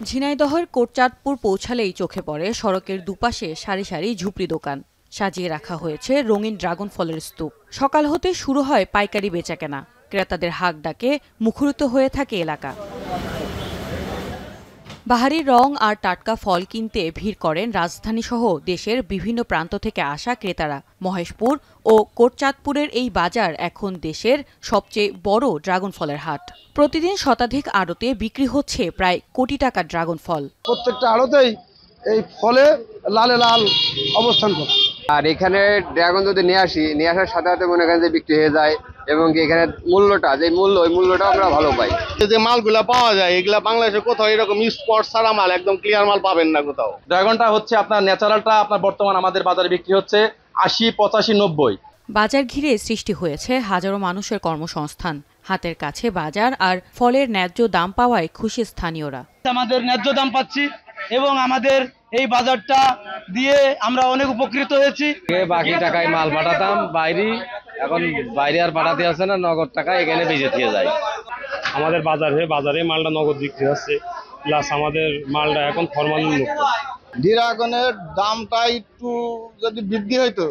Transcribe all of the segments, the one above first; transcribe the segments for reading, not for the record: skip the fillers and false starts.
ঝিনাইদহের কোটচাঁদপুর পৌঁছালেই চোখে পড়ে সড়কের দুপাশে সারি সারি ঝুপড়ি দোকান। সাজিয়ে রাখা হয়েছে রঙিন ড্রাগন ফলের স্তূপ। সকাল হতে শুরু হয় পাইকারি বেচাকেনা। ক্রেতাদের হাক ডাকে মুখরিত হয়ে থাকে এলাকা। বাহারি রং আর টাটকা ফল কিনতে ভিড় করেন রাজধানীসহ দেশের বিভিন্ন প্রান্ত থেকে আসা ক্রেতারা। মহেশপুর ও কোটচাঁদপুরের এই বাজার এখন দেশের সবচেয়ে বড় ড্রাগন ফলের হাট। প্রতিদিন শতাধিক আড়তে বিক্রি হচ্ছে প্রায় কোটি টাকার ড্রাগন ফল। প্রত্যেকটা আড়তেই এই ফলে লালে লাল অবস্থান করে। আর এখানে ড্রাগন যদি নিয়ে আসার সাথে সাথে মনে করেন যে বিক্রি হয়ে যায়, এবং এখানে মূল্যটা যে ওই মূল্যটা আমরা ভালো পাই। যে মালগুলা পাওয়া যায় এগুলা বাংলাদেশে কোথাও এরকম স্পট ছাড়া মাল, একদম ক্লিয়ার মাল পাবেন না কোথাও। ড্রাগনটা হচ্ছে আপনার ন্যাচারালটা আপনার বর্তমান আমাদের বাজারে বিক্রি হচ্ছে 80, 85, 90। বাজার ঘিরে সৃষ্টি হয়েছে হাজারো মানুষের কর্মসংস্থান। হাতের কাছে বাজার আর ফলের ন্যায্য দাম পাওয়ায় খুশি স্থানীয়রা। আমাদের ন্যায্য দাম পাচ্ছি এবং আমাদের এই বাজারটা দিয়ে আমরা অনেক উপকৃত হয়েছি। বাকি টাকায় মাল পাঠাতাম বাইরে, এখন বাইরে আর পাঠাতে আসে না, নগদ টাকা এখানে বেঁচে দিয়ে যায়। আমাদের বাজারে মালটা নগদ বিক্রি হচ্ছে, প্লাস আমাদের মালটা এখন ফরমালিন মুক্ত। ড্রাগনের দামটা একটু যদি বৃদ্ধি হইতো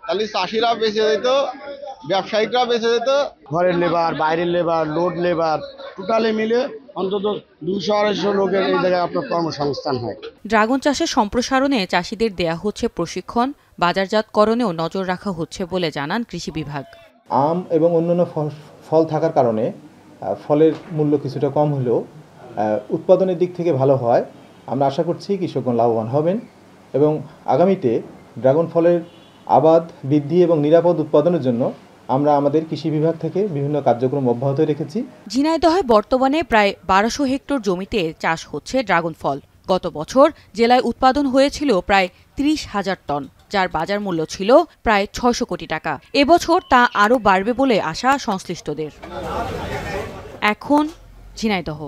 তাহলে চাষিরা বেঁচে যেত, ব্যবসায়িকরা বেঁচে যেত। ঘরের লেবার, বাইরের লেবার, লোড লেবার টোটালি মিলে অন্তত 200-250 লোকের এই জায়গায় আপনার কর্মসংস্থান হয়। ড্রাগন চাষের সম্প্রসারণে চাষিদের দেয়া হচ্ছে প্রশিক্ষণ, বাজারজাতকরণেও নজর রাখা হচ্ছে বলে জানান কৃষি বিভাগ। আম এবং অন্যান্য ফল থাকার কারণে ফলের মূল্য কিছুটা কম হলেও উৎপাদনের দিক থেকে ভালো হয়। আমরা আশা করছি কৃষকগণ লাভবান হবেন এবং আগামীতে ড্রাগন ফলের আবাদ বৃদ্ধি এবং নিরাপদ উৎপাদনের জন্য আমরা আমাদের কৃষি বিভাগ থেকে বিভিন্ন কার্যক্রম অব্যাহত রেখেছি। ঝিনাইদহে বর্তমানে প্রায় 1200 হেক্টর জমিতে চাষ হচ্ছে ড্রাগন ফল। গত বছর জেলায় উৎপাদন হয়েছিল প্রায় 30,000 টন, যার বাজার মূল্য ছিল প্রায় 600 কোটি টাকা। এবছর তা আরও বাড়বে বলে আশা সংশ্লিষ্টদের। এখন ঝিনাইদহ।